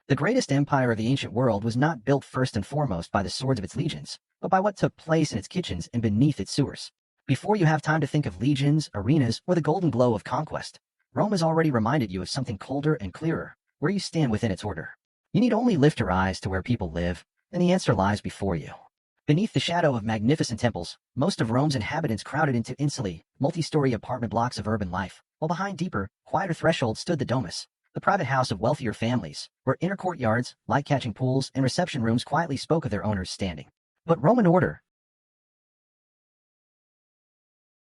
The greatest empire of the ancient world was not built first and foremost by the swords of its legions, but by what took place in its kitchens and beneath its sewers. Before you have time to think of legions, arenas, or the golden glow of conquest, Rome has already reminded you of something colder and clearer, where you stand within its order. You need only lift your eyes to where people live, and the answer lies before you. Beneath the shadow of magnificent temples, most of Rome's inhabitants crowded into insulated, multi-story apartment blocks of urban life, while behind deeper, quieter thresholds stood the domus, the private house of wealthier families, where inner courtyards, light-catching pools, and reception rooms quietly spoke of their owners standing. But Roman order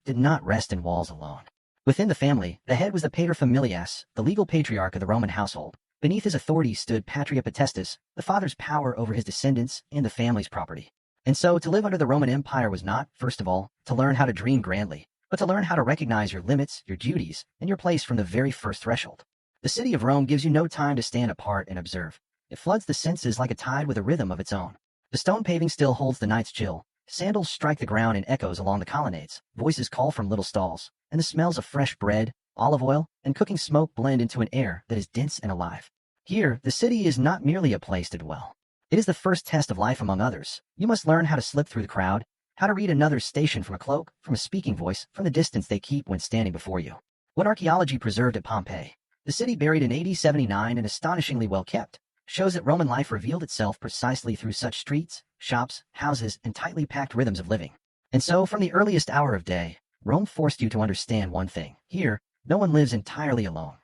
did not rest in walls alone. Within the family, the head was the paterfamilias, the legal patriarch of the Roman household. Beneath his authority stood patria potestas, the father's power over his descendants and the family's property. And so, to live under the Roman Empire was not, first of all, to learn how to dream grandly, but to learn how to recognize your limits, your duties, and your place from the very first threshold. The city of Rome gives you no time to stand apart and observe. It floods the senses like a tide with a rhythm of its own. The stone paving still holds the night's chill. Sandals strike the ground in echoes along the colonnades. Voices call from little stalls, and the smells of fresh bread, olive oil, and cooking smoke blend into an air that is dense and alive. Here, the city is not merely a place to dwell. It is the first test of life among others. You must learn how to slip through the crowd, how to read another's station from a cloak, from a speaking voice, from the distance they keep when standing before you. What archaeology preserved at Pompeii, the city buried in AD 79 and astonishingly well kept, shows that Roman life revealed itself precisely through such streets, shops, houses, and tightly packed rhythms of living. And so, from the earliest hour of day, Rome forced you to understand one thing. Here, no one lives entirely alone.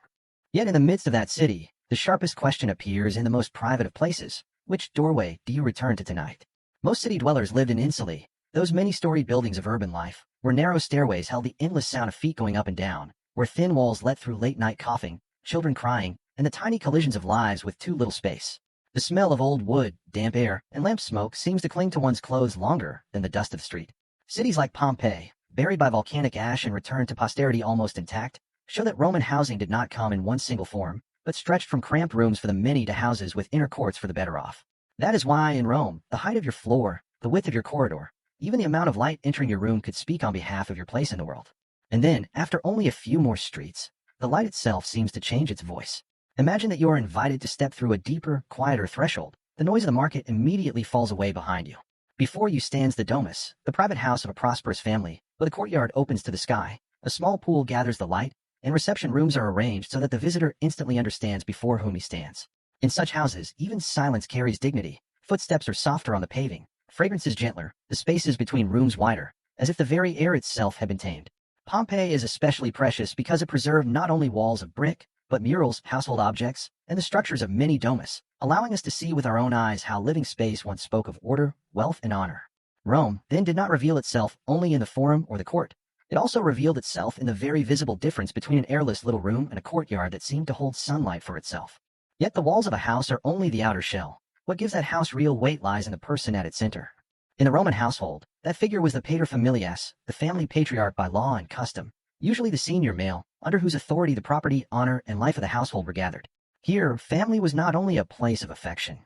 Yet in the midst of that city, the sharpest question appears in the most private of places. Which doorway do you return to tonight? Most city dwellers lived in insulae, those many-storied buildings of urban life, where narrow stairways held the endless sound of feet going up and down, where thin walls let through late-night coughing, children crying, and the tiny collisions of lives with too little space. The smell of old wood, damp air, and lamp smoke seems to cling to one's clothes longer than the dust of the street. Cities like Pompeii, buried by volcanic ash and returned to posterity almost intact, show that Roman housing did not come in one single form, but stretched from cramped rooms for the many to houses with inner courts for the better off. That is why, in Rome, the height of your floor, the width of your corridor, even the amount of light entering your room could speak on behalf of your place in the world. And then, after only a few more streets, the light itself seems to change its voice. Imagine that you are invited to step through a deeper, quieter threshold. The noise of the market immediately falls away behind you. Before you stands the domus, the private house of a prosperous family, where the courtyard opens to the sky, a small pool gathers the light, and reception rooms are arranged so that the visitor instantly understands before whom he stands. In such houses, even silence carries dignity. Footsteps are softer on the paving, fragrances gentler, the spaces between rooms wider, as if the very air itself had been tamed. Pompeii is especially precious because it preserved not only walls of brick, but murals, household objects, and the structures of many domus, allowing us to see with our own eyes how living space once spoke of order, wealth, and honor. Rome, then, did not reveal itself only in the forum or the court. It also revealed itself in the very visible difference between an airless little room and a courtyard that seemed to hold sunlight for itself. Yet the walls of a house are only the outer shell. What gives that house real weight lies in the person at its center. In the Roman household, that figure was the paterfamilias, the family patriarch by law and custom, usually the senior male, under whose authority the property, honor, and life of the household were gathered. Here, family was not only a place of affection.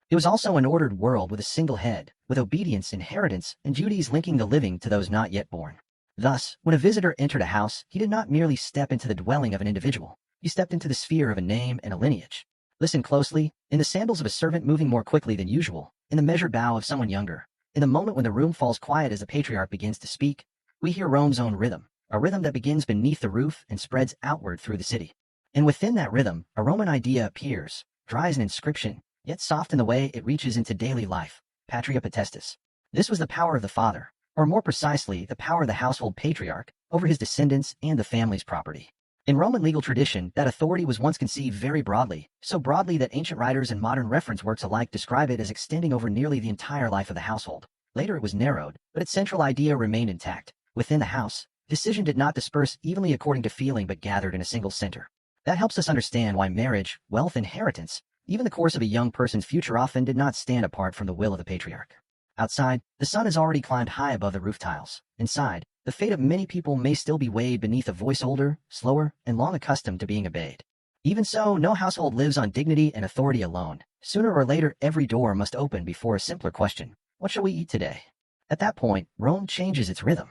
It was also an ordered world with a single head, with obedience, inheritance, and duties linking the living to those not yet born. Thus, when a visitor entered a house, he did not merely step into the dwelling of an individual. He stepped into the sphere of a name and a lineage. Listen closely, in the sandals of a servant moving more quickly than usual, in the measured bow of someone younger, in the moment when the room falls quiet as the patriarch begins to speak, we hear Rome's own rhythm, a rhythm that begins beneath the roof and spreads outward through the city. And within that rhythm, a Roman idea appears, dry as an inscription, yet soft in the way it reaches into daily life, patria potestas. This was the power of the father, or more precisely, the power of the household patriarch, over his descendants and the family's property. In Roman legal tradition, that authority was once conceived very broadly, so broadly that ancient writers and modern reference works alike describe it as extending over nearly the entire life of the household. Later it was narrowed, but its central idea remained intact. Within the house, decision did not disperse evenly according to feeling but gathered in a single center. That helps us understand why marriage, wealth, inheritance, even the course of a young person's future often did not stand apart from the will of the patriarch. Outside, the sun has already climbed high above the roof tiles. Inside, the fate of many people may still be weighed beneath a voice older, slower, and long accustomed to being obeyed. Even so, no household lives on dignity and authority alone. Sooner or later, every door must open before a simpler question: what shall we eat today? At that point, Rome changes its rhythm.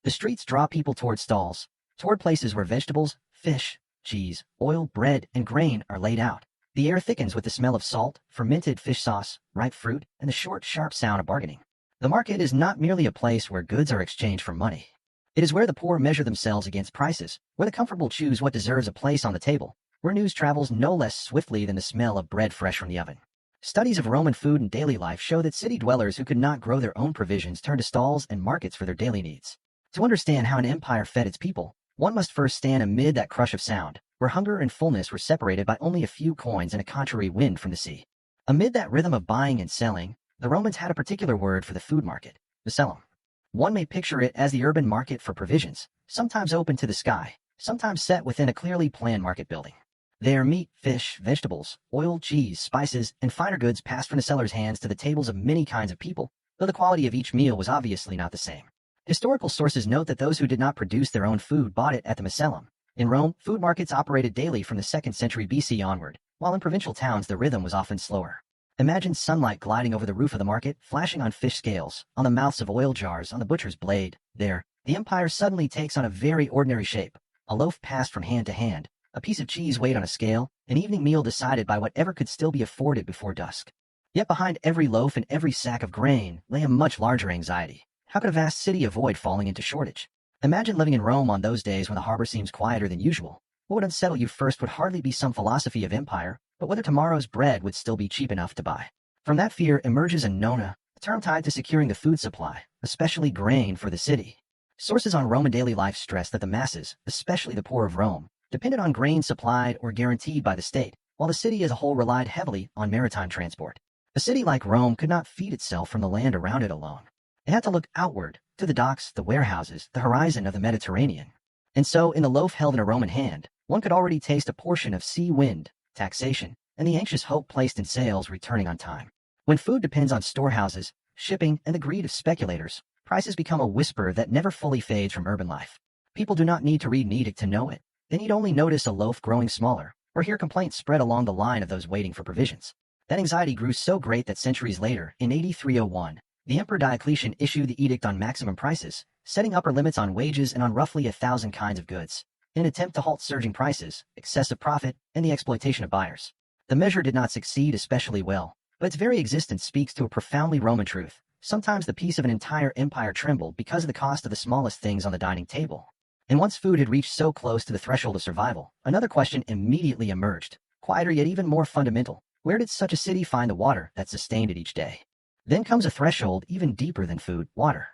The streets draw people toward stalls, toward places where vegetables, fish, cheese, oil, bread, and grain are laid out. The air thickens with the smell of salt, fermented fish sauce, ripe fruit, and the short, sharp sound of bargaining. The market is not merely a place where goods are exchanged for money. It is where the poor measure themselves against prices, where the comfortable choose what deserves a place on the table, where news travels no less swiftly than the smell of bread fresh from the oven. Studies of Roman food and daily life show that city dwellers who could not grow their own provisions turned to stalls and markets for their daily needs. To understand how an empire fed its people, one must first stand amid that crush of sound, where hunger and fullness were separated by only a few coins and a contrary wind from the sea. Amid that rhythm of buying and selling, the Romans had a particular word for the food market, Macellum. One may picture it as the urban market for provisions, sometimes open to the sky, sometimes set within a clearly planned market building. There meat, fish, vegetables, oil, cheese, spices, and finer goods passed from the seller's hands to the tables of many kinds of people, though the quality of each meal was obviously not the same. Historical sources note that those who did not produce their own food bought it at the Macellum. In Rome, food markets operated daily from the 2nd century BC onward, while in provincial towns the rhythm was often slower. Imagine sunlight gliding over the roof of the market, flashing on fish scales, on the mouths of oil jars, on the butcher's blade. There, the empire suddenly takes on a very ordinary shape. A loaf passed from hand to hand, a piece of cheese weighed on a scale, an evening meal decided by whatever could still be afforded before dusk. Yet behind every loaf and every sack of grain lay a much larger anxiety. How could a vast city avoid falling into shortage? Imagine living in Rome on those days when the harbor seems quieter than usual. What would unsettle you first would hardly be some philosophy of empire, but whether tomorrow's bread would still be cheap enough to buy. From that fear emerges a nona, a term tied to securing the food supply, especially grain for the city. Sources on Roman daily life stress that the masses, especially the poor of Rome, depended on grain supplied or guaranteed by the state, while the city as a whole relied heavily on maritime transport. A city like Rome could not feed itself from the land around it alone. It had to look outward, to the docks, the warehouses, the horizon of the Mediterranean. And so, in the loaf held in a Roman hand, one could already taste a portion of sea wind, taxation, and the anxious hope placed in sales returning on time. When food depends on storehouses, shipping, and the greed of speculators, prices become a whisper that never fully fades from urban life. People do not need to read an edict to know it. They need only notice a loaf growing smaller, or hear complaints spread along the line of those waiting for provisions. That anxiety grew so great that centuries later, in AD 301, the Emperor Diocletian issued the edict on maximum prices, setting upper limits on wages and on roughly 1,000 kinds of goods, in an attempt to halt surging prices, excessive profit, and the exploitation of buyers. The measure did not succeed especially well, but its very existence speaks to a profoundly Roman truth. Sometimes the peace of an entire empire trembled because of the cost of the smallest things on the dining table. And once food had reached so close to the threshold of survival, another question immediately emerged, quieter yet even more fundamental. Where did such a city find the water that sustained it each day? Then comes a threshold even deeper than food, water.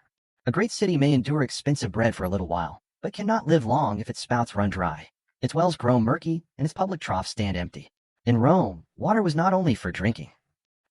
A great city may endure expensive bread for a little while, but cannot live long if its spouts run dry, its wells grow murky, and its public troughs stand empty. In Rome, water was not only for drinking.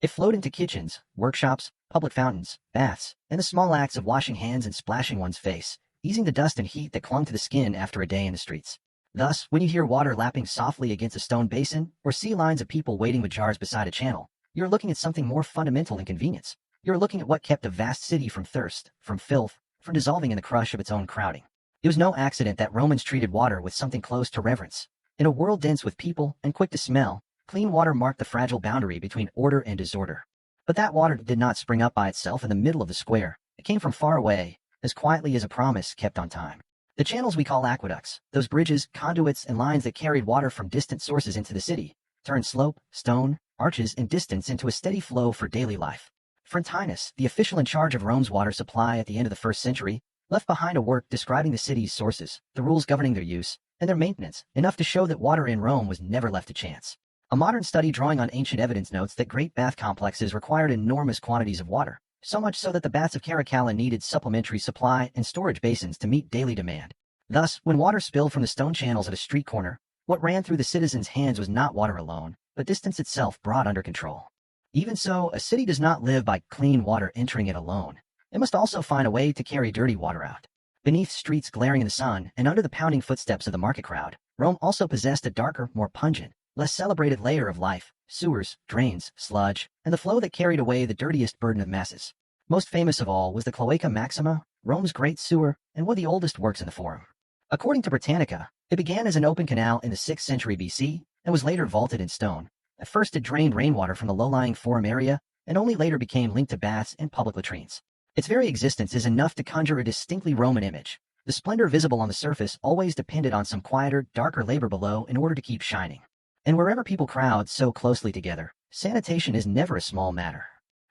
It flowed into kitchens, workshops, public fountains, baths, and the small acts of washing hands and splashing one's face, easing the dust and heat that clung to the skin after a day in the streets. Thus, when you hear water lapping softly against a stone basin, or see lines of people waiting with jars beside a channel, you're looking at something more fundamental than convenience. You're looking at what kept a vast city from thirst, from filth, from dissolving in the crush of its own crowding. It was no accident that Romans treated water with something close to reverence. In a world dense with people and quick to smell, clean water marked the fragile boundary between order and disorder. But that water did not spring up by itself in the middle of the square. It came from far away, as quietly as a promise kept on time. The channels we call aqueducts, those bridges, conduits, and lines that carried water from distant sources into the city, turned slope, stone, arches, and distance into a steady flow for daily life. Frontinus, the official in charge of Rome's water supply at the end of the 1st century, left behind a work describing the city's sources, the rules governing their use, and their maintenance, enough to show that water in Rome was never left to chance. A modern study drawing on ancient evidence notes that great bath complexes required enormous quantities of water, so much so that the baths of Caracalla needed supplementary supply and storage basins to meet daily demand. Thus, when water spilled from the stone channels at a street corner, what ran through the citizens' hands was not water alone, but distance itself brought under control. Even so, a city does not live by clean water entering it alone. It must also find a way to carry dirty water out. Beneath streets glaring in the sun and under the pounding footsteps of the market crowd, Rome also possessed a darker, more pungent, less celebrated layer of life: sewers, drains, sludge, and the flow that carried away the dirtiest burden of masses. Most famous of all was the Cloaca Maxima, Rome's great sewer, and one of the oldest works in the Forum. According to Britannica, it began as an open canal in the 6th century BC and was later vaulted in stone. At first it drained rainwater from the low-lying Forum area and only later became linked to baths and public latrines. Its very existence is enough to conjure a distinctly Roman image. The splendor visible on the surface always depended on some quieter, darker labor below in order to keep shining. And wherever people crowd so closely together, sanitation is never a small matter.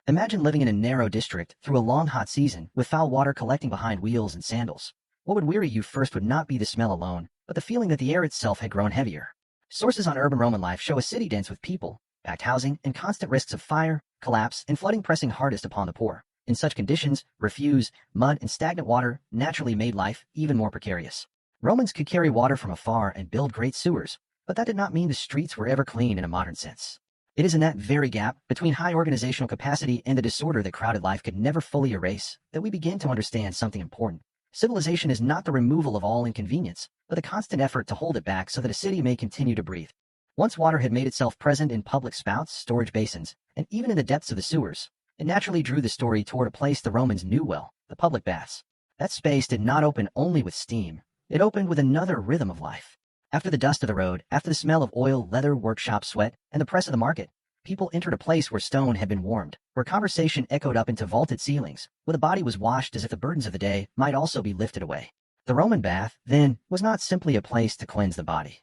Imagine living in a narrow district through a long hot season with foul water collecting behind wheels and sandals. What would weary you first would not be the smell alone, but the feeling that the air itself had grown heavier. Sources on urban Roman life show a city dense with people, packed housing, and constant risks of fire, collapse, and flooding pressing hardest upon the poor. In such conditions, refuse, mud, and stagnant water naturally made life even more precarious. Romans could carry water from afar and build great sewers, but that did not mean the streets were ever clean in a modern sense. It is in that very gap between high organizational capacity and the disorder that crowded life could never fully erase that we begin to understand something important. Civilization is not the removal of all inconvenience, but the constant effort to hold it back so that a city may continue to breathe. Once water had made itself present in public spouts, storage basins, and even in the depths of the sewers, it naturally drew the story toward a place the Romans knew well, the public baths. That space did not open only with steam, it opened with another rhythm of life. After the dust of the road, after the smell of oil, leather, workshop sweat, and the press of the market, people entered a place where stone had been warmed, where conversation echoed up into vaulted ceilings, where the body was washed as if the burdens of the day might also be lifted away. The Roman bath, then, was not simply a place to cleanse the body.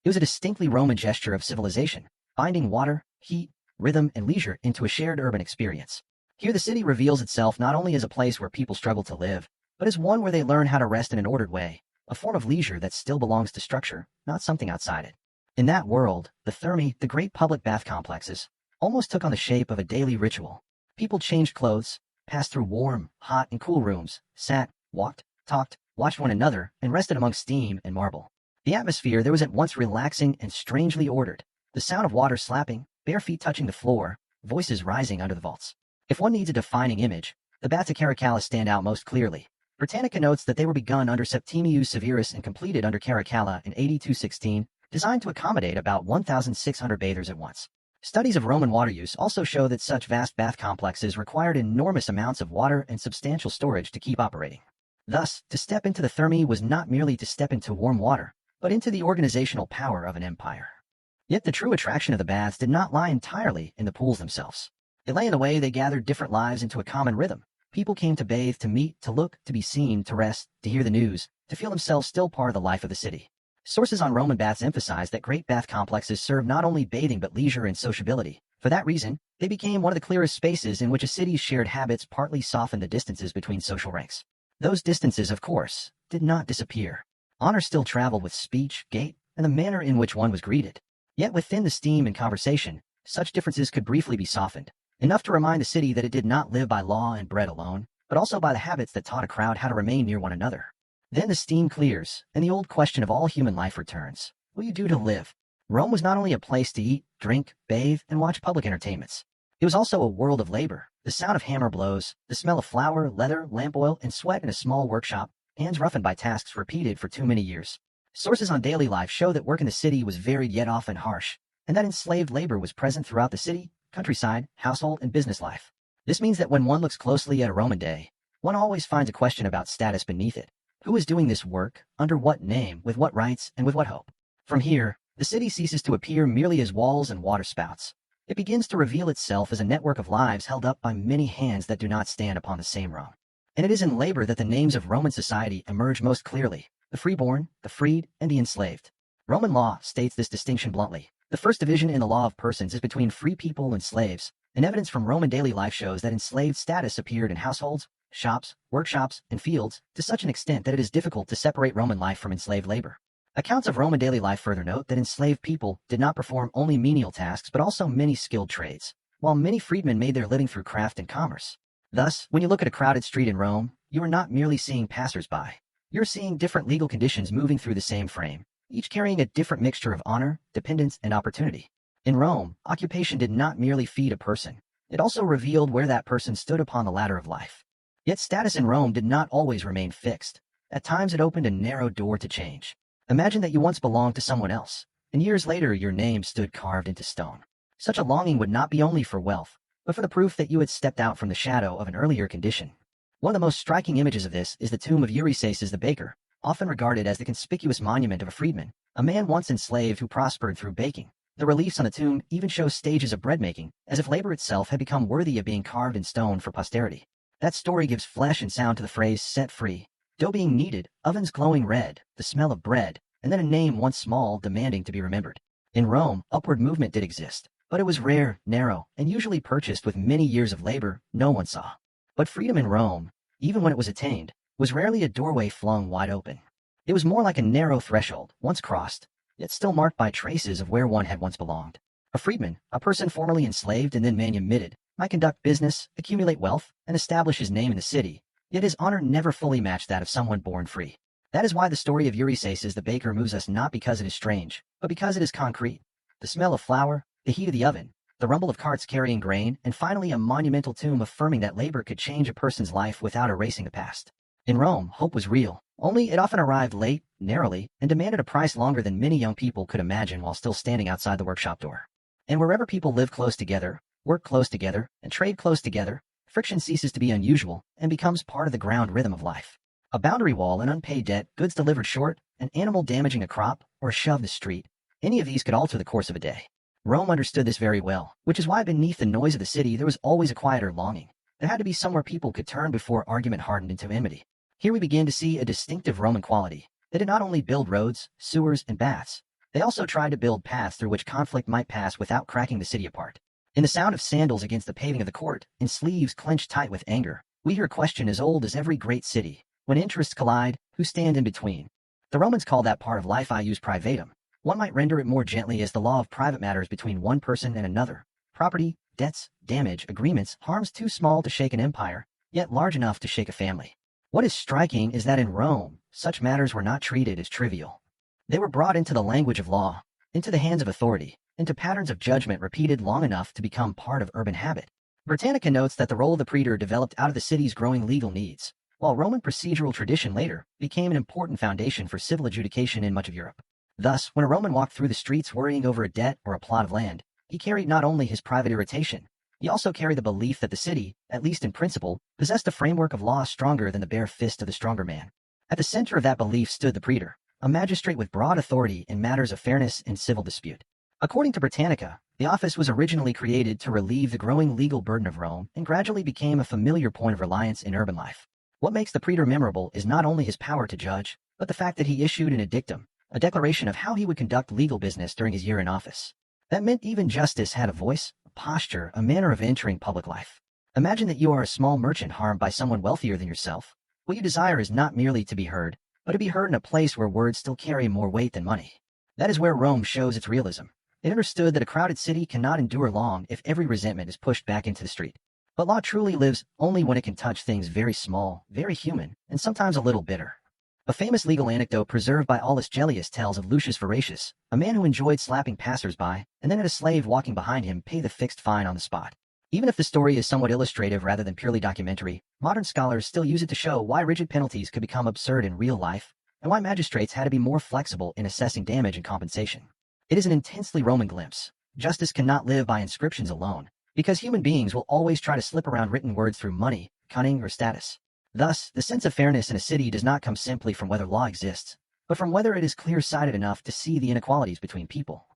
It was a distinctly Roman gesture of civilization, binding water, heat, rhythm, and leisure into a shared urban experience. Here the city reveals itself not only as a place where people struggle to live, but as one where they learn how to rest in an ordered way, a form of leisure that still belongs to structure, not something outside it. In that world, the thermae, the great public bath complexes, almost took on the shape of a daily ritual. People changed clothes, passed through warm, hot, and cool rooms, sat, walked, talked, watched one another, and rested among steam and marble. The atmosphere there was at once relaxing and strangely ordered, the sound of water slapping, bare feet touching the floor, voices rising under the vaults. If one needs a defining image, the baths of Caracalla stand out most clearly. Britannica notes that they were begun under Septimius Severus and completed under Caracalla in AD 216, designed to accommodate about 1,600 bathers at once. Studies of Roman water use also show that such vast bath complexes required enormous amounts of water and substantial storage to keep operating. Thus, to step into the thermae was not merely to step into warm water, but into the organizational power of an empire. Yet the true attraction of the baths did not lie entirely in the pools themselves. It lay in the way they gathered different lives into a common rhythm. People came to bathe, to meet, to look, to be seen, to rest, to hear the news, to feel themselves still part of the life of the city. Sources on Roman baths emphasize that great bath complexes served not only bathing but leisure and sociability. For that reason, they became one of the clearest spaces in which a city's shared habits partly softened the distances between social ranks. Those distances, of course, did not disappear. Honor still traveled with speech, gait, and the manner in which one was greeted. Yet within the steam and conversation, such differences could briefly be softened, enough to remind the city that it did not live by law and bread alone, but also by the habits that taught a crowd how to remain near one another. Then the steam clears, and the old question of all human life returns. What do you do to live? Rome was not only a place to eat, drink, bathe, and watch public entertainments. It was also a world of labor. The sound of hammer blows, the smell of flour, leather, lamp oil, and sweat in a small workshop, hands roughened by tasks repeated for too many years. Sources on daily life show that work in the city was varied yet often harsh, and that enslaved labor was present throughout the city, countryside, household, and business life. This means that when one looks closely at a Roman day, one always finds a question about status beneath it. Who is doing this work, under what name, with what rights, and with what hope? From here, the city ceases to appear merely as walls and water spouts. It begins to reveal itself as a network of lives held up by many hands that do not stand upon the same Rome. And it is in labor that the names of Roman society emerge most clearly: the freeborn, the freed, and the enslaved. Roman law states this distinction bluntly. The first division in the law of persons is between free people and slaves, and evidence from Roman daily life shows that enslaved status appeared in households, shops, workshops, and fields to such an extent that it is difficult to separate Roman life from enslaved labor. Accounts of Roman daily life further note that enslaved people did not perform only menial tasks but also many skilled trades, while many freedmen made their living through craft and commerce. Thus, when you look at a crowded street in Rome, you are not merely seeing passers-by. You're seeing different legal conditions moving through the same frame, each carrying a different mixture of honor, dependence, and opportunity. In Rome, occupation did not merely feed a person. It also revealed where that person stood upon the ladder of life. Yet status in Rome did not always remain fixed. At times it opened a narrow door to change. Imagine that you once belonged to someone else, and years later your name stood carved into stone. Such a longing would not be only for wealth, but for the proof that you had stepped out from the shadow of an earlier condition. One of the most striking images of this is the tomb of Eurysaces the baker, often regarded as the conspicuous monument of a freedman, a man once enslaved who prospered through baking. The reliefs on the tomb even show stages of bread making, as if labor itself had become worthy of being carved in stone for posterity. That story gives flesh and sound to the phrase set free, dough being kneaded, ovens glowing red, the smell of bread, and then a name once small demanding to be remembered. In Rome, upward movement did exist, but it was rare, narrow, and usually purchased with many years of labor no one saw. But freedom in Rome, even when it was attained, was rarely a doorway flung wide open. It was more like a narrow threshold, once crossed, yet still marked by traces of where one had once belonged. A freedman, a person formerly enslaved and then manumitted, might conduct business, accumulate wealth, and establish his name in the city, yet his honor never fully matched that of someone born free. That is why the story of Ulysses the baker moves us not because it is strange, but because it is concrete. The smell of flour, the heat of the oven, the rumble of carts carrying grain, and finally a monumental tomb affirming that labor could change a person's life without erasing the past. In Rome, hope was real, only it often arrived late, narrowly, and demanded a price longer than many young people could imagine while still standing outside the workshop door. And wherever people live close together, work close together, and trade close together, friction ceases to be unusual and becomes part of the ground rhythm of life. A boundary wall, an unpaid debt, goods delivered short, an animal damaging a crop, or a shove in the street, any of these could alter the course of a day. Rome understood this very well, which is why beneath the noise of the city there was always a quieter longing. There had to be somewhere people could turn before argument hardened into enmity. Here we begin to see a distinctive Roman quality. They did not only build roads, sewers, and baths, they also tried to build paths through which conflict might pass without cracking the city apart. In the sound of sandals against the paving of the court, in sleeves clenched tight with anger, we hear a question as old as every great city. When interests collide, who stand in between? The Romans called that part of life ius privatum. One might render it more gently as the law of private matters between one person and another. Property, debts, damage, agreements, harms too small to shake an empire, yet large enough to shake a family. What is striking is that in Rome, such matters were not treated as trivial. They were brought into the language of law, into the hands of authority, into patterns of judgment repeated long enough to become part of urban habit. Britannica notes that the role of the praetor developed out of the city's growing legal needs, while Roman procedural tradition later became an important foundation for civil adjudication in much of Europe. Thus, when a Roman walked through the streets worrying over a debt or a plot of land, he carried not only his private irritation, he also carried the belief that the city, at least in principle, possessed a framework of law stronger than the bare fist of the stronger man. At the center of that belief stood the praetor, a magistrate with broad authority in matters of fairness and civil dispute. According to Britannica, the office was originally created to relieve the growing legal burden of Rome and gradually became a familiar point of reliance in urban life. What makes the praetor memorable is not only his power to judge, but the fact that he issued an edictum, a declaration of how he would conduct legal business during his year in office. That meant even justice had a voice, a posture, a manner of entering public life. Imagine that you are a small merchant harmed by someone wealthier than yourself. What you desire is not merely to be heard, but to be heard in a place where words still carry more weight than money. That is where Rome shows its realism. It understood that a crowded city cannot endure long if every resentment is pushed back into the street. But law truly lives only when it can touch things very small, very human, and sometimes a little bitter. A famous legal anecdote preserved by Aulus Gellius tells of Lucius Veratius, a man who enjoyed slapping passers-by and then had a slave walking behind him pay the fixed fine on the spot. Even if the story is somewhat illustrative rather than purely documentary, modern scholars still use it to show why rigid penalties could become absurd in real life and why magistrates had to be more flexible in assessing damage and compensation. It is an intensely Roman glimpse. Justice cannot live by inscriptions alone, because human beings will always try to slip around written words through money, cunning, or status. Thus, the sense of fairness in a city does not come simply from whether law exists, but from whether it is clear-sighted enough to see the inequalities between people.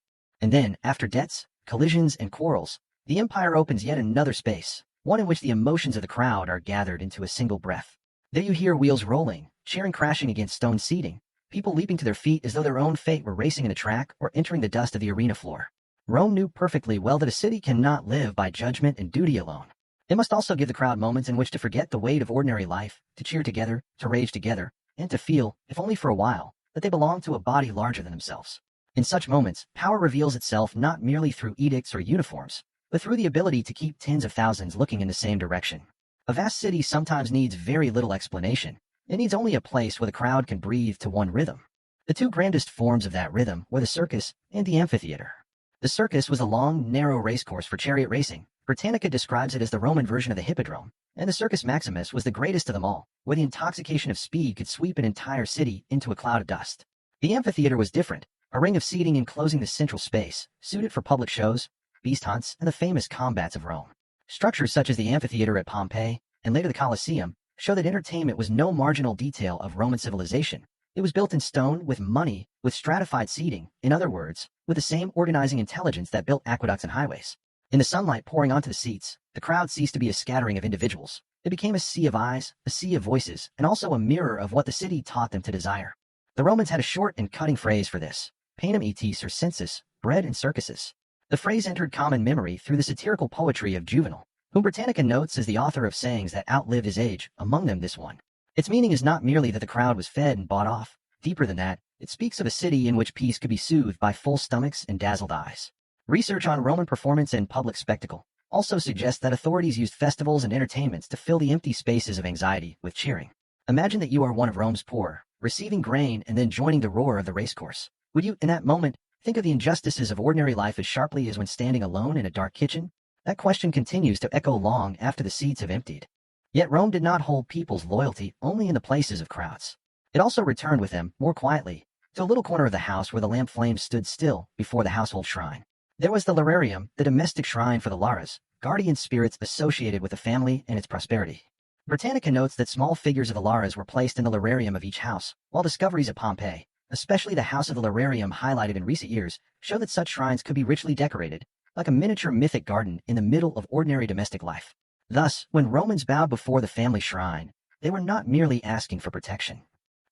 And then, after debts, collisions, and quarrels, the empire opens yet another space, one in which the emotions of the crowd are gathered into a single breath. There you hear wheels rolling, chairing crashing against stone seating, people leaping to their feet as though their own fate were racing in a track or entering the dust of the arena floor. Rome knew perfectly well that a city cannot live by judgment and duty alone. It must also give the crowd moments in which to forget the weight of ordinary life, to cheer together, to rage together, and to feel, if only for a while, that they belong to a body larger than themselves. In such moments, power reveals itself not merely through edicts or uniforms, but through the ability to keep tens of thousands looking in the same direction. A vast city sometimes needs very little explanation. It needs only a place where the crowd can breathe to one rhythm. The two grandest forms of that rhythm were the circus and the amphitheater. The circus was a long, narrow racecourse for chariot racing. Britannica describes it as the Roman version of the hippodrome, and the Circus Maximus was the greatest of them all, where the intoxication of speed could sweep an entire city into a cloud of dust. The amphitheater was different, a ring of seating enclosing the central space, suited for public shows, beast hunts, and the famous combats of Rome. Structures such as the amphitheater at Pompeii, and later the Colosseum, show that entertainment was no marginal detail of Roman civilization. It was built in stone, with money, with stratified seating, in other words, with the same organizing intelligence that built aqueducts and highways. In the sunlight pouring onto the seats, the crowd ceased to be a scattering of individuals. It became a sea of eyes, a sea of voices, and also a mirror of what the city taught them to desire. The Romans had a short and cutting phrase for this, panem et circenses, bread, and circuses. The phrase entered common memory through the satirical poetry of Juvenal, whom Britannica notes as the author of sayings that outlived his age, among them this one. Its meaning is not merely that the crowd was fed and bought off. Deeper than that, it speaks of a city in which peace could be soothed by full stomachs and dazzled eyes. Research on Roman performance and public spectacle also suggests that authorities used festivals and entertainments to fill the empty spaces of anxiety with cheering. Imagine that you are one of Rome's poor, receiving grain and then joining the roar of the racecourse. Would you, in that moment, think of the injustices of ordinary life as sharply as when standing alone in a dark kitchen? That question continues to echo long after the seats have emptied. Yet Rome did not hold people's loyalty only in the places of crowds. It also returned with them, more quietly, to a little corner of the house where the lamp flame stood still before the household shrine. There was the lararium, the domestic shrine for the Laras, guardian spirits associated with the family and its prosperity. Britannica notes that small figures of the Laras were placed in the lararium of each house, while discoveries at Pompeii, especially the house of the lararium highlighted in recent years, show that such shrines could be richly decorated, like a miniature mythic garden in the middle of ordinary domestic life. Thus, when Romans bowed before the family shrine, they were not merely asking for protection.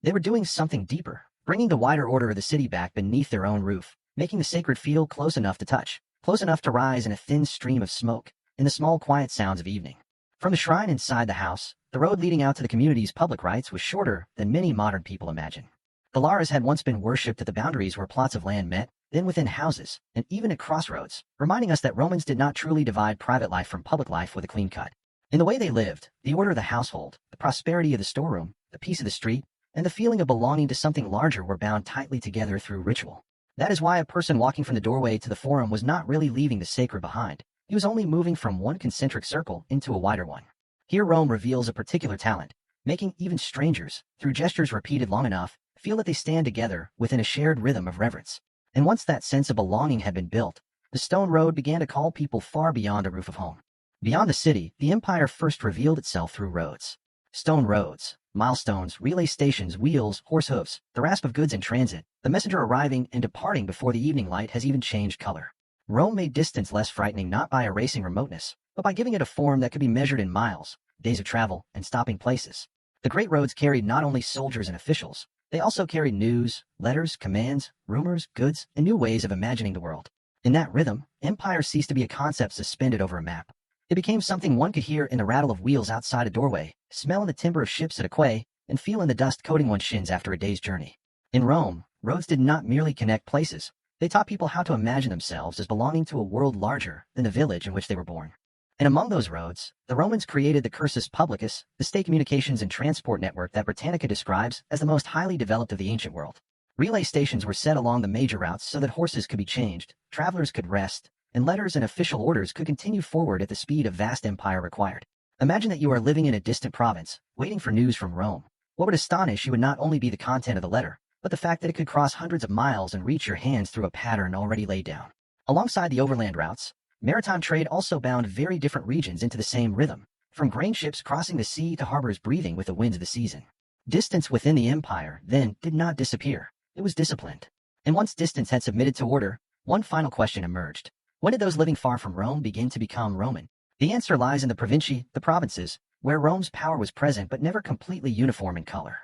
They were doing something deeper, bringing the wider order of the city back beneath their own roof, making the sacred feel close enough to touch, close enough to rise in a thin stream of smoke, in the small quiet sounds of evening. From the shrine inside the house, the road leading out to the community's public rites was shorter than many modern people imagine. The Laras had once been worshipped at the boundaries where plots of land met, then within houses, and even at crossroads, reminding us that Romans did not truly divide private life from public life with a clean cut. In the way they lived, the order of the household, the prosperity of the storeroom, the peace of the street, and the feeling of belonging to something larger were bound tightly together through ritual. That is why a person walking from the doorway to the forum was not really leaving the sacred behind. He was only moving from one concentric circle into a wider one. Here Rome reveals a particular talent, making even strangers, through gestures repeated long enough, feel that they stand together within a shared rhythm of reverence. And once that sense of belonging had been built, the stone road began to call people far beyond a roof of home. Beyond the city, the empire first revealed itself through roads. Stone roads, milestones, relay stations, wheels, horse hooves, the rasp of goods in transit, the messenger arriving and departing before the evening light has even changed color. Rome made distance less frightening not by erasing remoteness, but by giving it a form that could be measured in miles, days of travel, and stopping places. The great roads carried not only soldiers and officials, they also carried news, letters, commands, rumors, goods, and new ways of imagining the world. In that rhythm, empire ceased to be a concept suspended over a map. It became something one could hear in the rattle of wheels outside a doorway, smell in the timber of ships at a quay, and feel in the dust coating one's shins after a day's journey. In Rome, roads did not merely connect places. They taught people how to imagine themselves as belonging to a world larger than the village in which they were born. And among those roads, the Romans created the cursus publicus, the state communications and transport network that Britannica describes as the most highly developed of the ancient world. Relay stations were set along the major routes so that horses could be changed, travelers could rest, and letters and official orders could continue forward at the speed a vast empire required. Imagine that you are living in a distant province, waiting for news from Rome. What would astonish you would not only be the content of the letter, but the fact that it could cross hundreds of miles and reach your hands through a pattern already laid down. Alongside the overland routes, maritime trade also bound very different regions into the same rhythm, from grain ships crossing the sea to harbors breathing with the winds of the season. Distance within the empire, then, did not disappear. It was disciplined. And once distance had submitted to order, one final question emerged. When did those living far from Rome begin to become Roman? The answer lies in the provincia, the provinces, where Rome's power was present but never completely uniform in color.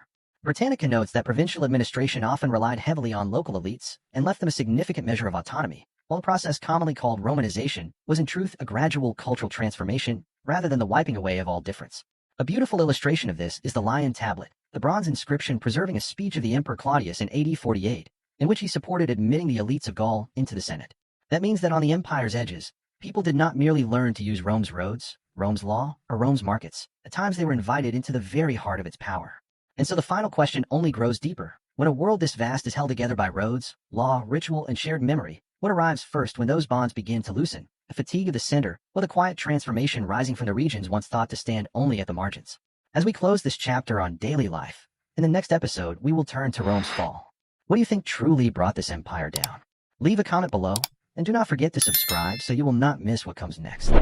Britannica notes that provincial administration often relied heavily on local elites and left them a significant measure of autonomy, while a process commonly called Romanization was in truth a gradual cultural transformation rather than the wiping away of all difference. A beautiful illustration of this is the Lion Tablet, the bronze inscription preserving a speech of the Emperor Claudius in AD 48, in which he supported admitting the elites of Gaul into the Senate. That means that on the empire's edges, people did not merely learn to use Rome's roads, Rome's law, or Rome's markets. At times they were invited into the very heart of its power. And so the final question only grows deeper. When a world this vast is held together by roads, law, ritual, and shared memory, what arrives first when those bonds begin to loosen? The fatigue of the center, or the quiet transformation rising from the regions once thought to stand only at the margins? As we close this chapter on daily life, in the next episode we will turn to Rome's fall. What do you think truly brought this empire down? Leave a comment below, and do not forget to subscribe so you will not miss what comes next.